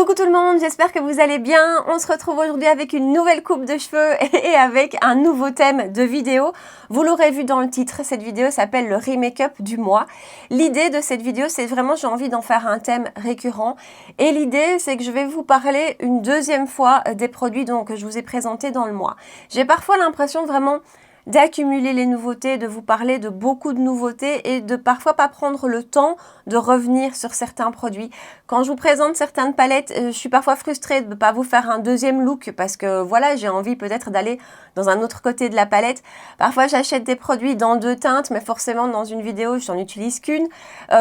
Coucou tout le monde, j'espère que vous allez bien. On se retrouve aujourd'hui avec une nouvelle coupe de cheveux et avec un nouveau thème de vidéo. Vous l'aurez vu dans le titre, cette vidéo s'appelle le Re-Makeup du mois. L'idée de cette vidéo, c'est vraiment, j'ai envie d'en faire un thème récurrent. Et l'idée, c'est que je vais vous parler une deuxième fois des produits que je vous ai présentés dans le mois. J'ai parfois l'impression vraiment d'accumuler les nouveautés, de vous parler de beaucoup de nouveautés et de parfois pas prendre le temps de revenir sur certains produits. Quand je vous présente certaines palettes, je suis parfois frustrée de ne pas vous faire un deuxième look parce que voilà, j'ai envie peut-être d'aller dans un autre côté de la palette. Parfois, j'achète des produits dans deux teintes, mais forcément dans une vidéo, je n'en utilise qu'une.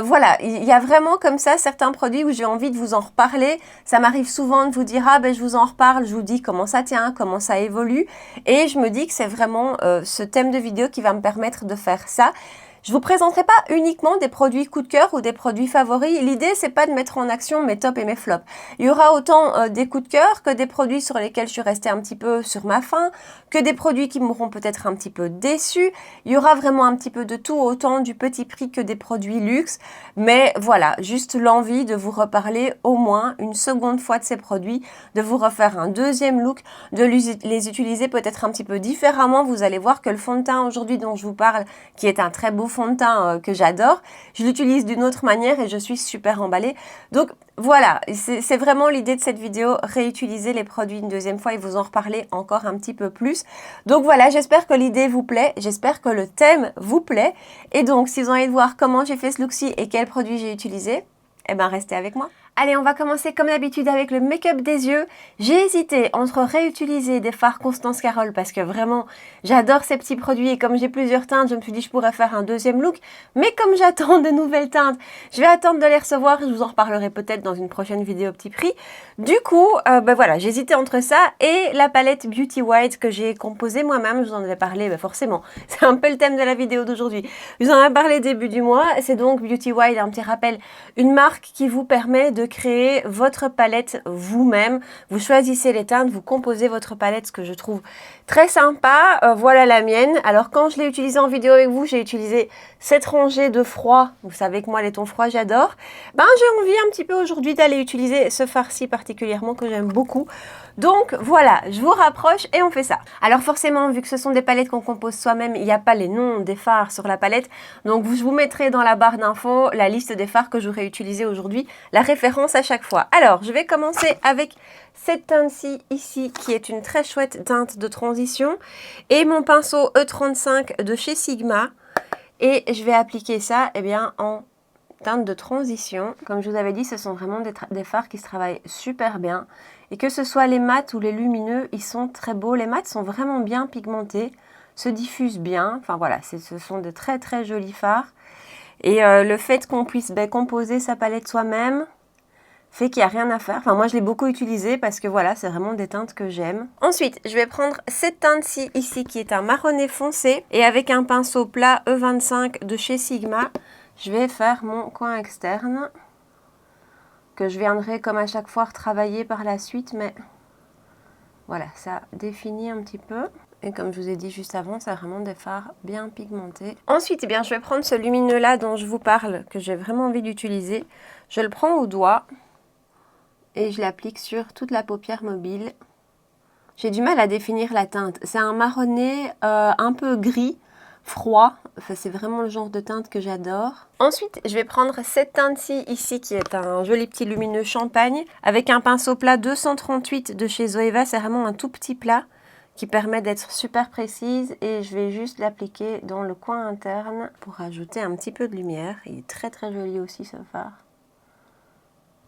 Voilà, il y a vraiment comme ça certains produits où j'ai envie de vous en reparler. Ça m'arrive souvent de vous dire, ah ben je vous en reparle, je vous dis comment ça tient, comment ça évolue. Et je me dis que c'est vraiment ce thème de vidéo qui va me permettre de faire ça. Je ne vous présenterai pas uniquement des produits coup de cœur ou des produits favoris. L'idée, c'est pas de mettre en action mes tops et mes flops. Il y aura autant des coups de cœur que des produits sur lesquels je suis restée un petit peu sur ma faim, que des produits qui m'auront peut-être un petit peu déçus. Il y aura vraiment un petit peu de tout, autant du petit prix que des produits luxe. Mais voilà, juste l'envie de vous reparler au moins une seconde fois de ces produits, de vous refaire un deuxième look, de les utiliser peut-être un petit peu différemment. Vous allez voir que le fond de teint aujourd'hui dont je vous parle, qui est un très beau fond de teint que j'adore, je l'utilise d'une autre manière et je suis super emballée. Donc voilà, c'est vraiment l'idée de cette vidéo, réutiliser les produits une deuxième fois et vous en reparler encore un petit peu plus. Donc voilà, j'espère que l'idée vous plaît, j'espère que le thème vous plaît. Et donc, si vous avez envie de voir comment j'ai fait ce look-ci et quels produits j'ai utilisé, eh bien restez avec moi. Allez, on va commencer comme d'habitude avec le make-up des yeux. J'ai hésité entre réutiliser des fards Constance Carole parce que vraiment, j'adore ces petits produits et comme j'ai plusieurs teintes, je me suis dit je pourrais faire un deuxième look. Mais comme j'attends de nouvelles teintes, je vais attendre de les recevoir et je vous en reparlerai peut-être dans une prochaine vidéo petit prix. Du coup, ben voilà, j'ai hésité entre ça et la palette Beauty White que j'ai composée moi-même. Je vous en avais parlé, forcément. C'est un peu le thème de la vidéo d'aujourd'hui. Je vous en ai parlé début du mois. C'est donc Beauty White, un petit rappel, une marque qui vous permet de créer votre palette vous-même. Vous choisissez les teintes, vous composez votre palette, ce que je trouve très sympa. Voilà la mienne. Alors quand je l'ai utilisée en vidéo avec vous, j'ai utilisé cette rangée de froid. Vous savez que moi les tons froids j'adore. Ben j'ai envie un petit peu aujourd'hui d'aller utiliser ce fard-ci particulièrement que j'aime beaucoup. Donc voilà, je vous rapproche et on fait ça. Alors forcément, vu que ce sont des palettes qu'on compose soi-même, il n'y a pas les noms des fards sur la palette. Donc je vous mettrai dans la barre d'infos la liste des fards que j'aurai utilisés aujourd'hui, la référence à chaque fois. Alors, je vais commencer avec cette teinte-ci ici, qui est une très chouette teinte de transition. Et mon pinceau E35 de chez Sigma. Et je vais appliquer ça en teinte de transition. Comme je vous avais dit, ce sont vraiment des fards qui se travaillent super bien. Et que ce soit les mats ou les lumineux, ils sont très beaux. Les mats sont vraiment bien pigmentés, se diffusent bien. Enfin voilà, ce sont de très très jolis fards. Et le fait qu'on puisse composer sa palette soi-même fait qu'il n'y a rien à faire. Enfin moi je l'ai beaucoup utilisé parce que voilà, c'est vraiment des teintes que j'aime. Ensuite, je vais prendre cette teinte-ci ici qui est un marronné foncé. Et avec un pinceau plat E25 de chez Sigma, je vais faire mon coin externe que je viendrai comme à chaque fois retravailler par la suite, mais voilà, ça définit un petit peu. Et comme je vous ai dit juste avant, c'est vraiment des fards bien pigmentés. Ensuite, je vais prendre ce lumineux là dont je vous parle, que j'ai vraiment envie d'utiliser. Je le prends au doigt et je l'applique sur toute la paupière mobile. J'ai du mal à définir la teinte. C'est un marronné un peu gris, froid. Enfin, c'est vraiment le genre de teinte que j'adore. Ensuite, je vais prendre cette teinte-ci ici qui est un joli petit lumineux champagne avec un pinceau plat 238 de chez Zoeva. C'est vraiment un tout petit plat qui permet d'être super précise et je vais juste l'appliquer dans le coin interne pour ajouter un petit peu de lumière. Il est très très joli aussi ce fard.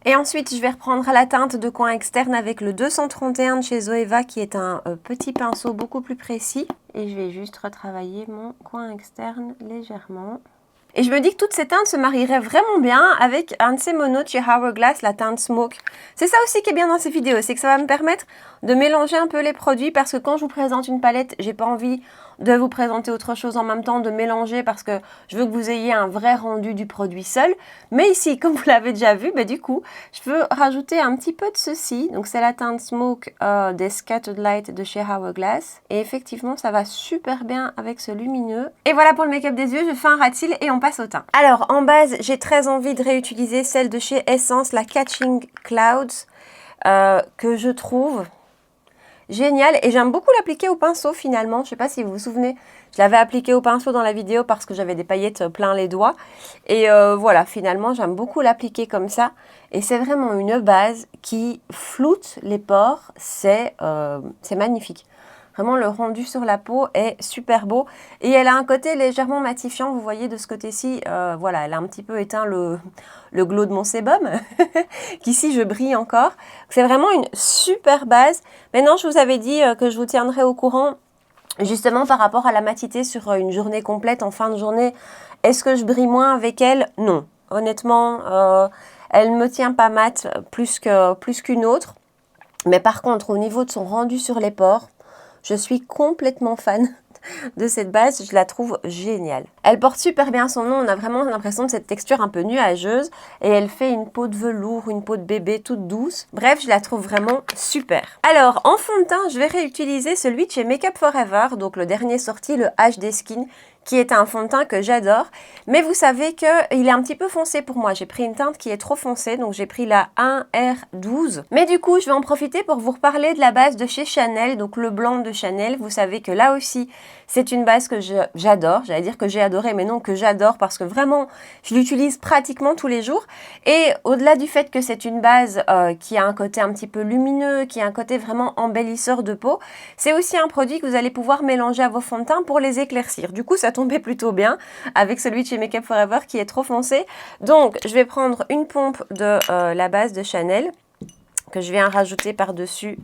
Et ensuite, je vais reprendre la teinte de coin externe avec le 231 de chez Zoeva qui est un petit pinceau beaucoup plus précis. Et je vais juste retravailler mon coin externe légèrement. Et je me dis que toutes ces teintes se marieraient vraiment bien avec un de ces monos de chez Hourglass, la teinte Smoke. C'est ça aussi qui est bien dans ces vidéos, c'est que ça va me permettre de mélanger un peu les produits parce que quand je vous présente une palette, j'ai pas envie de vous présenter autre chose en même temps, de mélanger parce que je veux que vous ayez un vrai rendu du produit seul. Mais ici, comme vous l'avez déjà vu, du coup, je peux rajouter un petit peu de ceci. Donc c'est la teinte Smoke des Scattered Light de chez Hourglass. Et effectivement, ça va super bien avec ce lumineux. Et voilà pour le make-up des yeux, je fais un ras de cils et on passe au teint. Alors, en base, j'ai très envie de réutiliser celle de chez Essence, la Catching Clouds. que je trouve génial. Et j'aime beaucoup l'appliquer au pinceau finalement. Je ne sais pas si vous vous souvenez, je l'avais appliqué au pinceau dans la vidéo parce que j'avais des paillettes plein les doigts. Et voilà, finalement, j'aime beaucoup l'appliquer comme ça. Et c'est vraiment une base qui floute les pores. C'est magnifique. Vraiment, le rendu sur la peau est super beau. Et elle a un côté légèrement matifiant. Vous voyez de ce côté-ci, voilà, elle a un petit peu éteint le glow de mon sébum. Qu'ici, je brille encore. C'est vraiment une super base. Maintenant, je vous avais dit que je vous tiendrai au courant, justement par rapport à la matité sur une journée complète, en fin de journée. Est-ce que je brille moins avec elle? Non. Honnêtement, elle ne me tient pas mat plus qu'une autre. Mais par contre, au niveau de son rendu sur les pores, je suis complètement fan de cette base, je la trouve géniale. Elle porte super bien son nom, on a vraiment l'impression de cette texture un peu nuageuse et elle fait une peau de velours, une peau de bébé toute douce. Bref, je la trouve vraiment super. Alors, en fond de teint, je vais réutiliser celui de chez Make Up For Ever, donc le dernier sorti, le HD Skin, qui est un fond de teint que j'adore. Mais vous savez qu'il est un petit peu foncé pour moi. J'ai pris une teinte qui est trop foncée, donc j'ai pris la 1R12. Mais du coup, je vais en profiter pour vous reparler de la base de chez Chanel, donc le blanc de Chanel. Vous savez que là aussi, c'est une base que j'adore. J'allais dire que j'ai adoré, mais non, que j'adore parce que vraiment, je l'utilise pratiquement tous les jours. Et au-delà du fait que c'est une base qui a un côté un petit peu lumineux, qui a un côté vraiment embellisseur de peau, c'est aussi un produit que vous allez pouvoir mélanger à vos fonds de teint pour les éclaircir. Du coup, ça tombait plutôt bien avec celui de chez Make Up For Ever qui est trop foncé. Donc, je vais prendre une pompe de la base de Chanel que je viens rajouter par-dessus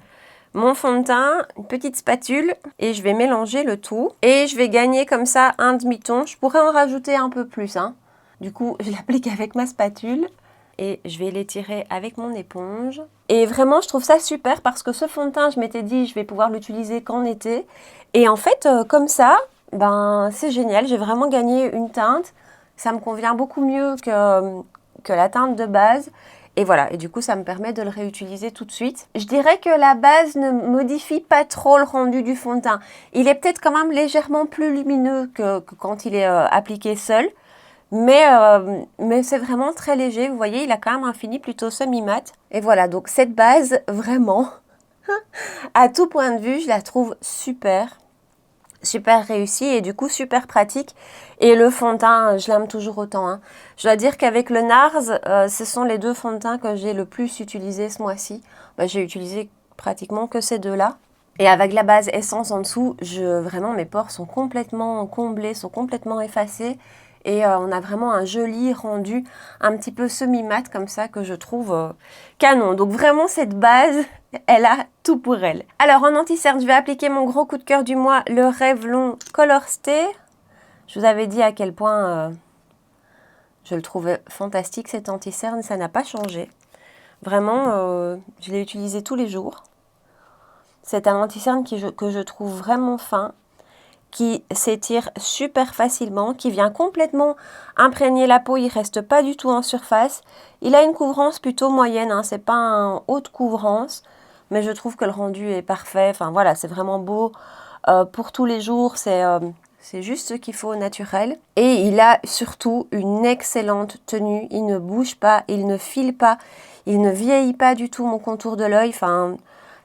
mon fond de teint, une petite spatule et je vais mélanger le tout. Et je vais gagner comme ça un demi-ton. Je pourrais en rajouter un peu plus, hein. Du coup, je l'applique avec ma spatule et je vais l'étirer avec mon éponge. Et vraiment, je trouve ça super parce que ce fond de teint, je m'étais dit, je vais pouvoir l'utiliser qu'en été. Et en fait, comme ça, ben, c'est génial. J'ai vraiment gagné une teinte. Ça me convient beaucoup mieux que la teinte de base. Et voilà, et du coup, ça me permet de le réutiliser tout de suite. Je dirais que la base ne modifie pas trop le rendu du fond de teint. Il est peut-être quand même légèrement plus lumineux que quand il est appliqué seul. Mais c'est vraiment très léger. Vous voyez, il a quand même un fini plutôt semi-mat. Et voilà, donc cette base, vraiment, à tout point de vue, je la trouve super réussi et du coup super pratique. Et le fond de teint, je l'aime toujours autant, hein. Je dois dire qu'avec le NARS, ce sont les deux fonds de teint que j'ai le plus utilisé ce mois-ci. J'ai utilisé pratiquement que ces deux-là. Et avec la base essence en dessous, vraiment mes pores sont complètement comblés, sont complètement effacés. Et on a vraiment un joli rendu, un petit peu semi-mat comme ça que je trouve canon. Donc vraiment cette base, elle a tout pour elle. Alors en anti-cerne, je vais appliquer mon gros coup de cœur du mois, le Revlon Color Stay. Je vous avais dit à quel point je le trouvais fantastique cet anti-cerne, ça n'a pas changé. Vraiment, je l'ai utilisé tous les jours. C'est un anti-cerne que je trouve vraiment fin, qui s'étire super facilement, qui vient complètement imprégner la peau, il ne reste pas du tout en surface. Il a une couvrance plutôt moyenne, hein, c'est pas une haute couvrance, mais je trouve que le rendu est parfait. Enfin voilà, c'est vraiment beau pour tous les jours, c'est juste ce qu'il faut au naturel. Et il a surtout une excellente tenue, il ne bouge pas, il ne file pas, il ne vieillit pas du tout mon contour de l'œil. Enfin,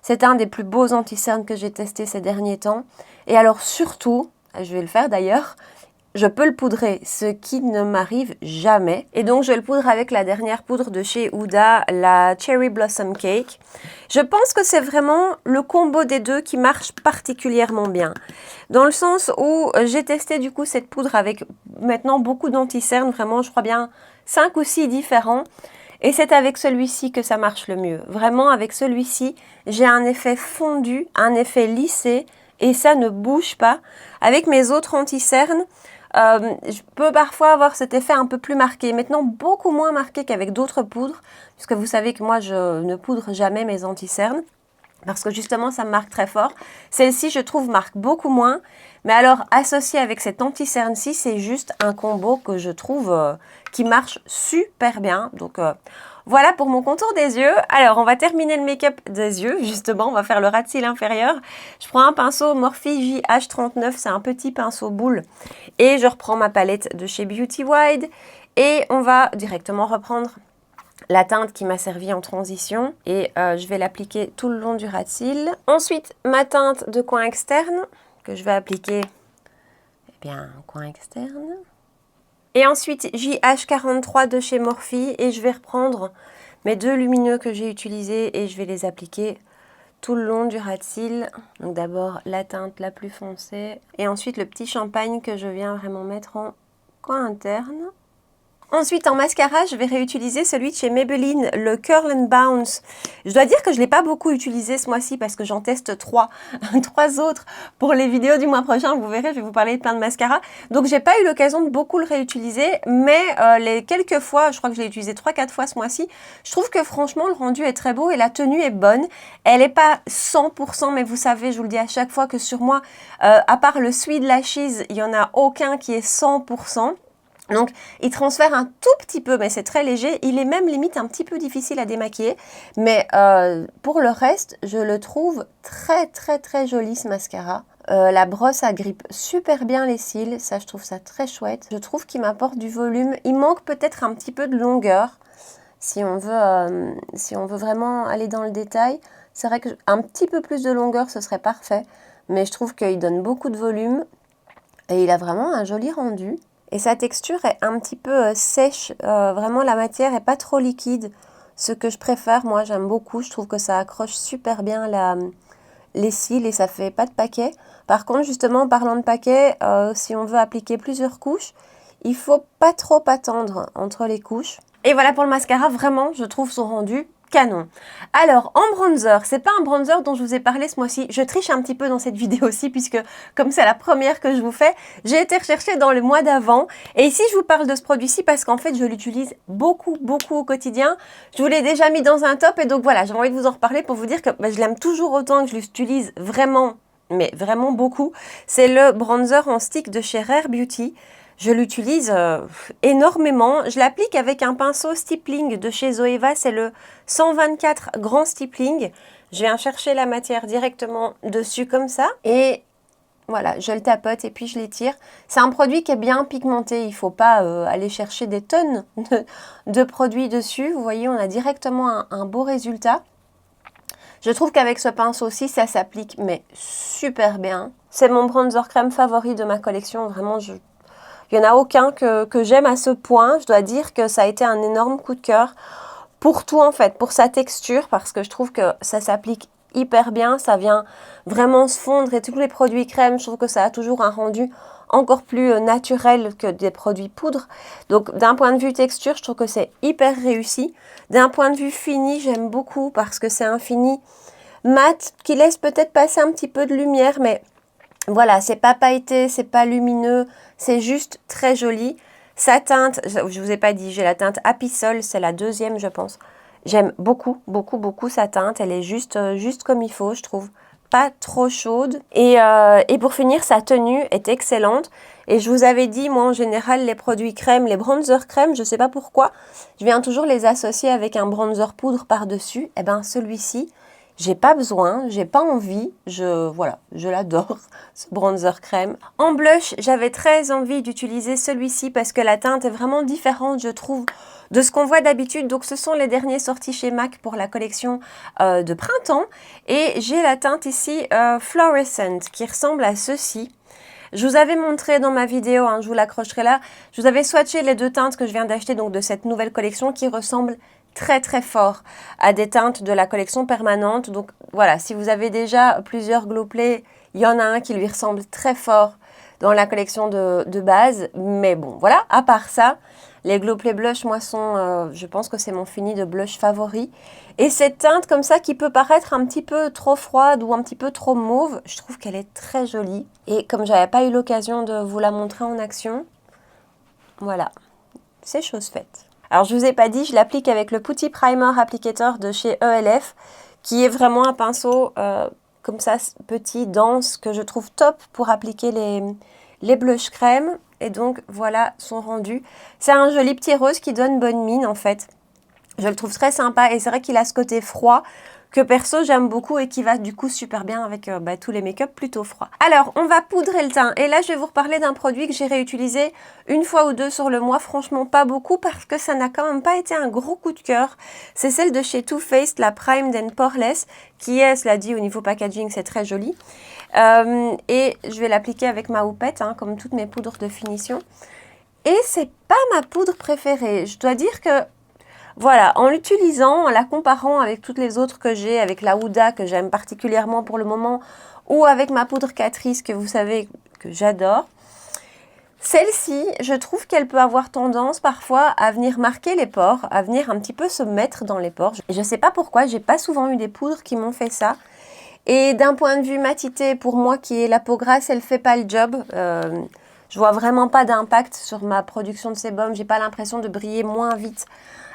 c'est un des plus beaux anti-cernes que j'ai testé ces derniers temps. Et alors surtout, je vais le faire d'ailleurs, je peux le poudrer, ce qui ne m'arrive jamais. Et donc je le poudre avec la dernière poudre de chez Huda, la Cherry Blossom Cake. Je pense que c'est vraiment le combo des deux qui marche particulièrement bien. Dans le sens où j'ai testé du coup cette poudre avec maintenant beaucoup d'anti-cernes, vraiment je crois bien 5 ou 6 différents. Et c'est avec celui-ci que ça marche le mieux. Vraiment, avec celui-ci, j'ai un effet fondu, un effet lissé, et ça ne bouge pas. Avec mes autres anti-cernes, je peux parfois avoir cet effet un peu plus marqué. Maintenant, beaucoup moins marqué qu'avec d'autres poudres, puisque vous savez que moi, je ne poudre jamais mes anti-cernes, parce que justement, ça me marque très fort. Celle-ci, je trouve, marque beaucoup moins. Mais alors, associé avec cette anti-cerne-ci, c'est juste un combo que je trouve qui marche super bien. Donc, voilà pour mon contour des yeux. Alors, on va terminer le make-up des yeux, justement. On va faire le ras de cils inférieur. Je prends un pinceau Morphe JH39. C'est un petit pinceau boule. Et je reprends ma palette de chez Beauty Wide. Et on va directement reprendre la teinte qui m'a servi en transition et je vais l'appliquer tout le long du ras de cils. Ensuite, ma teinte de coin externe que je vais appliquer en coin externe. Et ensuite, JH43 de chez Morphe et je vais reprendre mes 2 lumineux que j'ai utilisés et je vais les appliquer tout le long du ras de cils. Donc d'abord la teinte la plus foncée et ensuite le petit champagne que je viens vraiment mettre en coin interne. Ensuite, en mascara, je vais réutiliser celui de chez Maybelline, le Curl and Bounce. Je dois dire que je ne l'ai pas beaucoup utilisé ce mois-ci parce que j'en teste 3 autres pour les vidéos du mois prochain. Vous verrez, je vais vous parler de plein de mascaras. Donc, j'ai pas eu l'occasion de beaucoup le réutiliser, mais les quelques fois, je crois que je l'ai utilisé 3-4 fois ce mois-ci, je trouve que franchement, le rendu est très beau et la tenue est bonne. Elle n'est pas 100%, mais vous savez, je vous le dis à chaque fois que sur moi, à part le Sweet Lashes, il n'y en a aucun qui est 100%. Donc, il transfère un tout petit peu, mais c'est très léger. Il est même limite un petit peu difficile à démaquiller. Mais pour le reste, je le trouve très, très, très joli ce mascara. La brosse agrippe super bien les cils. Ça, je trouve ça très chouette. Je trouve qu'il m'apporte du volume. Il manque peut-être un petit peu de longueur. Si on veut vraiment aller dans le détail, c'est vrai qu'un petit peu plus de longueur, ce serait parfait. Mais je trouve qu'il donne beaucoup de volume. Et il a vraiment un joli rendu. Et sa texture est un petit peu sèche, vraiment la matière est pas trop liquide. Ce que je préfère, moi j'aime beaucoup, je trouve que ça accroche super bien les cils et ça fait pas de paquet. Par contre justement en parlant de paquet, si on veut appliquer plusieurs couches, il faut pas trop attendre entre les couches. Et voilà pour le mascara, vraiment je trouve son rendu canon. Alors, en bronzer, c'est pas un bronzer dont je vous ai parlé ce mois-ci. Je triche un petit peu dans cette vidéo aussi, puisque comme c'est la première que je vous fais, j'ai été rechercher dans le mois d'avant. Et ici, je vous parle de ce produit-ci parce qu'en fait, je l'utilise beaucoup, beaucoup au quotidien. Je vous l'ai déjà mis dans un top et donc voilà, j'ai envie de vous en reparler pour vous dire que je l'aime toujours autant, que je l'utilise vraiment, mais vraiment beaucoup. C'est le bronzer en stick de chez Rare Beauty. Je l'utilise énormément. Je l'applique avec un pinceau stippling de chez Zoeva. C'est le 124 grand stippling. Je viens chercher la matière directement dessus comme ça. Et voilà, je le tapote et puis je l'étire. C'est un produit qui est bien pigmenté. Il ne faut pas aller chercher des tonnes de produits dessus. Vous voyez, on a directement un beau résultat. Je trouve qu'avec ce pinceau-ci, ça s'applique mais super bien. C'est mon bronzer crème favori de ma collection. Vraiment, il n'y en a aucun que j'aime à ce point. Je dois dire que ça a été un énorme coup de cœur pour tout en fait, pour sa texture, parce que je trouve que ça s'applique hyper bien. Ça vient vraiment se fondre et tous les produits crème, je trouve que ça a toujours un rendu encore plus naturel que des produits poudre. Donc d'un point de vue texture, je trouve que c'est hyper réussi. D'un point de vue fini, j'aime beaucoup parce que c'est un fini mat qui laisse peut-être passer un petit peu de lumière, mais voilà, c'est pas pailleté, c'est pas lumineux, c'est juste très joli. Sa teinte, je vous ai pas dit, j'ai la teinte Happy Sol, c'est la deuxième je pense. J'aime beaucoup, beaucoup, beaucoup sa teinte, elle est juste comme il faut, je trouve. Pas trop chaude. Et pour finir, sa tenue est excellente. Et je vous avais dit, moi en général, les produits crème, les bronzers crème, je sais pas pourquoi, je viens toujours les associer avec un bronzer poudre par-dessus. Et ben celui-ci, j'ai pas besoin, j'ai pas envie, voilà, je l'adore, ce bronzer crème. En blush, j'avais très envie d'utiliser celui-ci parce que la teinte est vraiment différente, je trouve, de ce qu'on voit d'habitude. Donc, ce sont les derniers sortis chez MAC pour la collection de printemps. Et j'ai la teinte ici Fluorescent qui ressemble à ceci. Je vous avais montré dans ma vidéo, hein, je vous l'accrocherai là, je vous avais swatché les deux teintes que je viens d'acheter donc de cette nouvelle collection qui ressemblent très très fort à des teintes de la collection permanente. Donc voilà, si vous avez déjà plusieurs Glow Play, il y en a un qui lui ressemble très fort dans la collection de base. Mais bon, voilà, à part ça, les Glow Play Blush, moi, sont, je pense que c'est mon fini de blush favori. Et cette teinte comme ça qui peut paraître un petit peu trop froide ou un petit peu trop mauve, je trouve qu'elle est très jolie. Et comme j'avais pas eu l'occasion de vous la montrer en action, voilà, c'est chose faite. Alors, je ne vous ai pas dit, je l'applique avec le Putty Primer Applicator de chez ELF, qui est vraiment un pinceau comme ça, petit, dense, que je trouve top pour appliquer les blushs crème. Et donc, voilà son rendu. C'est un joli petit rose qui donne bonne mine, en fait. Je le trouve très sympa et c'est vrai qu'il a ce côté froid que perso j'aime beaucoup et qui va du coup super bien avec tous les make-up plutôt froids. Alors on va poudrer le teint et là je vais vous reparler d'un produit que j'ai réutilisé une fois ou deux sur le mois, franchement pas beaucoup parce que ça n'a quand même pas été un gros coup de cœur. C'est celle de chez Too Faced, la Primed and Poreless, qui est, cela dit, au niveau packaging c'est très joli. Et je vais l'appliquer avec ma houppette, hein, comme toutes mes poudres de finition. Et c'est pas ma poudre préférée, je dois dire que voilà, en l'utilisant, en la comparant avec toutes les autres que j'ai, avec la Huda que j'aime particulièrement pour le moment, ou avec ma poudre Catrice que vous savez que j'adore, celle-ci, je trouve qu'elle peut avoir tendance parfois à venir marquer les pores, à venir un petit peu se mettre dans les pores. Je ne sais pas pourquoi, j'ai pas souvent eu des poudres qui m'ont fait ça. Et d'un point de vue matité, pour moi qui est la peau grasse, elle fait pas le job. Je vois vraiment pas d'impact sur ma production de sébum, j'ai pas l'impression de briller moins vite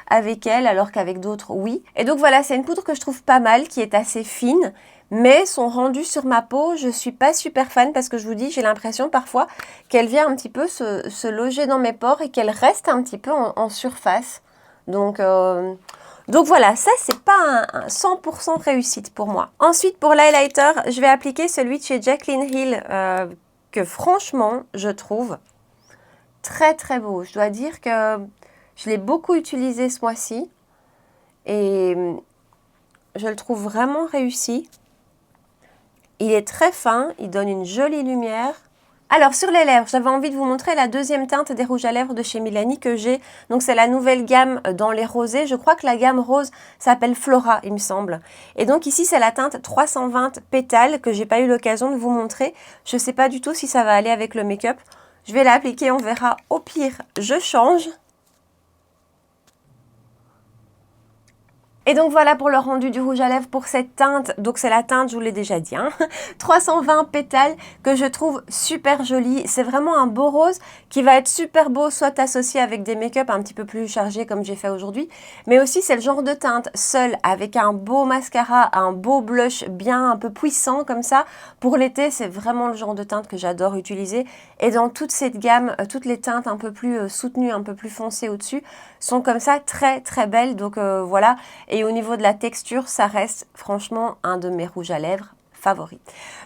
avec elle, alors qu'avec d'autres, oui. Et donc voilà, c'est une poudre que je trouve pas mal, qui est assez fine, mais son rendu sur ma peau, je suis pas super fan parce que je vous dis, j'ai l'impression parfois qu'elle vient un petit peu se loger dans mes pores et qu'elle reste un petit peu en surface. Donc voilà, ça c'est pas un 100% réussite pour moi. Ensuite, pour l'highlighter, je vais appliquer celui de chez Jaclyn Hill, que franchement, je trouve très très beau. Je dois dire que je l'ai beaucoup utilisé ce mois-ci et je le trouve vraiment réussi. Il est très fin, il donne une jolie lumière. Alors sur les lèvres, j'avais envie de vous montrer la deuxième teinte des rouges à lèvres de chez Milani que j'ai. Donc c'est la nouvelle gamme dans les rosés. Je crois que la gamme rose s'appelle Flora, il me semble. Et donc ici c'est la teinte 320 pétales que j'ai pas eu l'occasion de vous montrer. Je sais pas du tout si ça va aller avec le make-up. Je vais l'appliquer, on verra. Au pire, je change. Et donc voilà pour le rendu du rouge à lèvres pour cette teinte. Donc c'est la teinte, je vous l'ai déjà dit, hein, 320 pétales que je trouve super jolie. C'est vraiment un beau rose qui va être super beau, soit associé avec des make-up un petit peu plus chargés comme j'ai fait aujourd'hui. Mais aussi c'est le genre de teinte seule avec un beau mascara, un beau blush bien un peu puissant comme ça. Pour l'été, c'est vraiment le genre de teinte que j'adore utiliser. Et dans toute cette gamme, toutes les teintes un peu plus soutenues, un peu plus foncées au-dessus, sont comme ça très très belles. Donc voilà. Et au niveau de la texture, ça reste franchement un de mes rouges à lèvres favoris.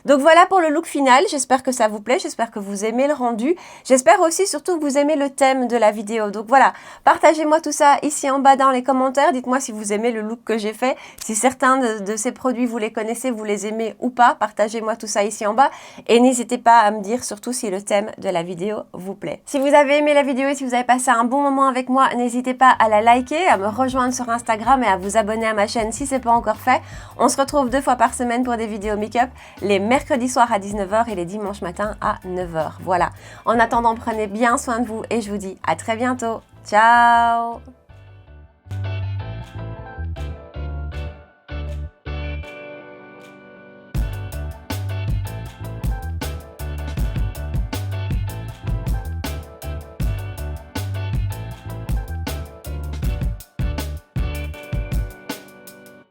Donc voilà pour le look final, j'espère que ça vous plaît, j'espère que vous aimez le rendu, j'espère aussi surtout que vous aimez le thème de la vidéo. Donc voilà, partagez-moi tout ça ici en bas dans les commentaires, dites-moi si vous aimez le look que j'ai fait, si certains de ces produits vous les connaissez, vous les aimez ou pas, partagez-moi tout ça ici en bas et n'hésitez pas à me dire surtout si le thème de la vidéo vous plaît. Si vous avez aimé la vidéo et si vous avez passé un bon moment avec moi, n'hésitez pas à la liker, à me rejoindre sur Instagram et à vous abonner à ma chaîne si ce n'est pas encore fait. On se retrouve 2 fois par semaine pour des vidéos make-up, les mercredis soirs à 19 h et les dimanches matins à 9 h. Voilà. En attendant, prenez bien soin de vous et je vous dis à très bientôt. Ciao!